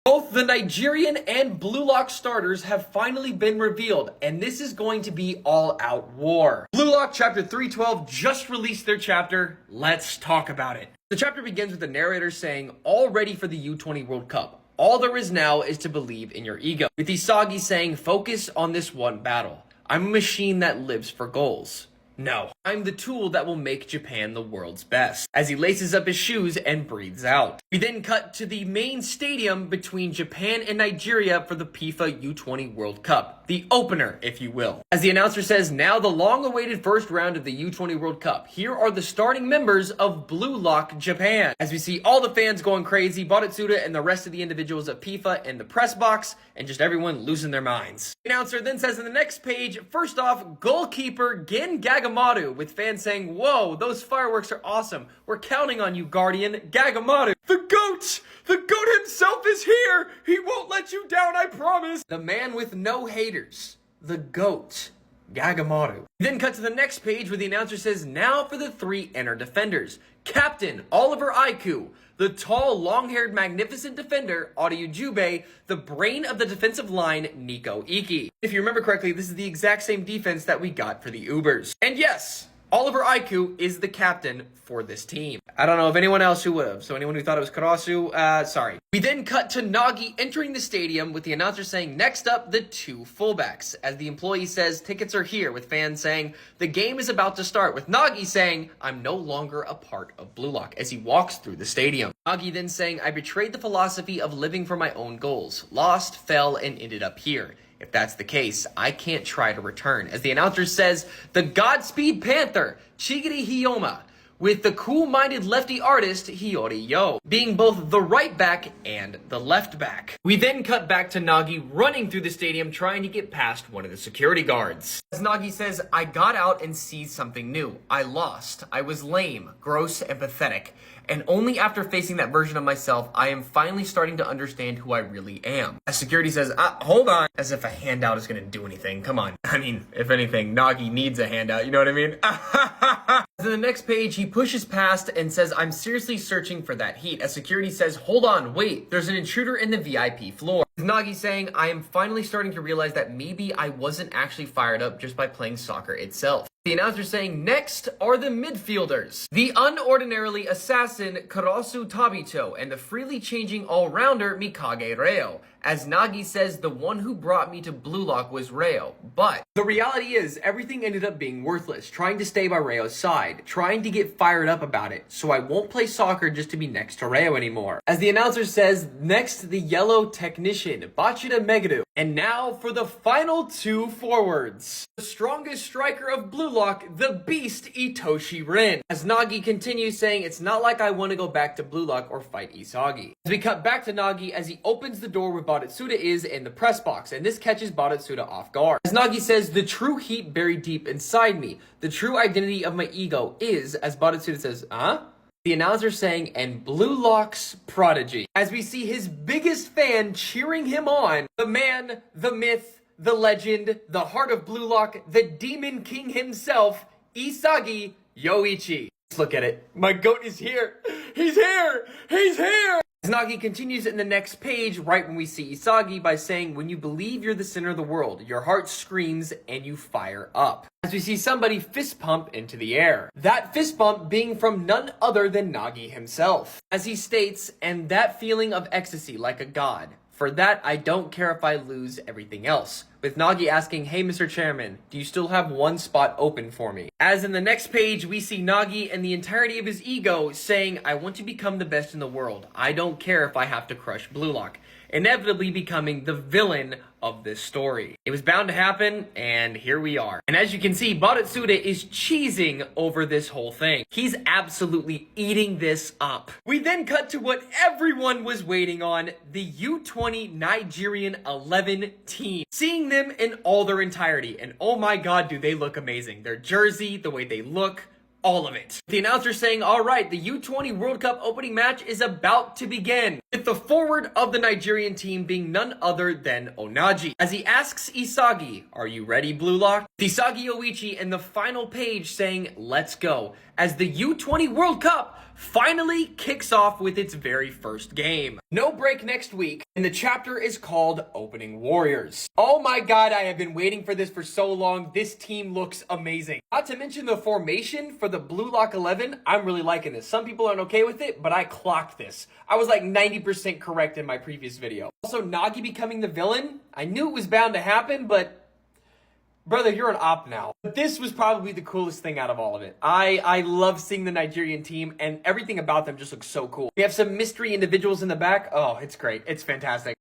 Both the Nigerian and Blue Lock starters have finally been revealed, and this is going to be all-out war. Blue Lock Chapter 312 just released their chapter. Let's talk about it. The chapter begins with the narrator saying, all ready for the U20 World Cup. All there is now is to believe in your ego. With Isagi saying, focus on this one battle. I'm a machine that lives for goals. No, I'm the tool that will make Japan the world's best, as he laces up his shoes and breathes out. We then cut to the main stadium between Japan and Nigeria for the Pifa U20 World Cup, the opener, if you will. As the announcer says, now the long-awaited first round of the U20 World Cup. Here are the starting members of Blue Lock Japan. As we see all the fans going crazy, Baratsuda and the rest of the individuals at Pifa in the press box, and just everyone losing their minds. The announcer then says in the next page, first off, goalkeeper Gen Gagamaru, with fans saying, whoa, those fireworks are awesome. We're counting on you, Guardian. Gagamaru. The GOAT! The GOAT himself is here! He won't let you down, I promise! The man with no haters. The GOAT. Gagamaru. We then cut to the next page where the announcer says, now for the three inner defenders. Captain Oliver Aiku, the tall, long-haired, magnificent defender, Audio Jube, the brain of the defensive line, Nico Iki. If you remember correctly, this is the exact same defense that we got for the Ubers. And yes, Oliver Aiku is the captain for this team. I don't know of anyone else who would have, so anyone who thought it was Karasu, sorry. We then cut to Nagi entering the stadium with the announcer saying, next up, the two fullbacks. As the employee says, tickets are here, with fans saying, the game is about to start, with Nagi saying, I'm no longer a part of Blue Lock, as he walks through the stadium. Nagi then saying, I betrayed the philosophy of living for my own goals, lost, fell, and ended up here. If that's the case, I can't try to return. As the announcer says, the Godspeed Panther, Chigiri Hiyoma, with the cool-minded lefty artist, Hiyori Yo, being both the right back and the left back. We then cut back to Nagi running through the stadium trying to get past one of the security guards. As Nagi says, I got out and seized something new. I lost. I was lame, gross, and pathetic. And only after facing that version of myself, I am finally starting to understand who I really am. As security says, hold on. As if a handout is going to do anything. Come on. I mean, if anything, Nagi needs a handout. You know what I mean? As in the next page, he pushes past and says, I'm seriously searching for that heat. As security says, hold on, wait. There's an intruder in the VIP floor. As Nagi saying, I am finally starting to realize that maybe I wasn't actually fired up just by playing soccer itself. The announcer saying, next are the midfielders. The unordinarily assassin Karasu Tabito and the freely changing all-rounder Mikage Reo. As Nagi says, the one who brought me to Blue Lock was Reo. But the reality is, everything ended up being worthless. Trying to stay by Reo's side. Trying to get fired up about it. So I won't play soccer just to be next to Reo anymore. As the announcer says, next the yellow technician, Bachida Meguru. And now for the final two forwards. The strongest striker of Blue Lock, the beast Itoshi Rin. As Nagi continues saying, it's not like I want to go back to Blue Lock or fight Isagi. As we cut back to Nagi as he opens the door where Baratsuda is in the press box, and this catches Baratsuda off guard. As Nagi says, the true heat buried deep inside me. The true identity of my ego is, as Baratsuda says, the announcer saying, and Blue Lock's prodigy. As we see his biggest fan cheering him on, the man, the myth, the legend, the heart of Blue Lock, the Demon King himself, Isagi Yoichi. Let's look at it. My GOAT is here. He's here. He's here. As Nagi continues in the next page, right when we see Isagi, by saying, when you believe you're the center of the world, your heart screams and you fire up. As we see somebody fist pump into the air. That fist bump being from none other than Nagi himself. As he states, and that feeling of ecstasy like a god. For that, I don't care if I lose everything else. With Nagi asking, hey Mr. Chairman, do you still have one spot open for me? As in the next page, we see Nagi and the entirety of his ego saying, I want to become the best in the world. I don't care if I have to crush Blue Lock. Inevitably becoming the villain of this story. It was bound to happen, and here we are. And as you can see, Baratsuda is cheesing over this whole thing. He's absolutely eating this up. We then cut to what everyone was waiting on, the U20 Nigerian 11 team. Seeing them in all their entirety, and oh my god, do they look amazing. Their jersey, the way they look, all of it. The announcer saying, all right, the U20 World Cup opening match is about to begin, with the forward of the Nigerian team being none other than Onaji. As he asks Isagi, are you ready, Blue Lock? Isagi Yoichi in the final page saying, let's go, as the U20 World Cup finally kicks off with its very first game. No break next week, and the chapter is called Opening Warriors. Oh my god, I have been waiting for this for so long. This team looks amazing. Not to mention the formation for the Blue Lock 11. I'm really liking this. Some people aren't okay with it, but I clocked this. I was like 90% correct in my previous video. Also, Nagi becoming the villain. I knew it was bound to happen, but brother, you're an op now. But this was probably the coolest thing out of all of it. I love seeing the Nigerian team, and everything about them just looks so cool. We have some mystery individuals in the back. Oh, it's great. It's fantastic.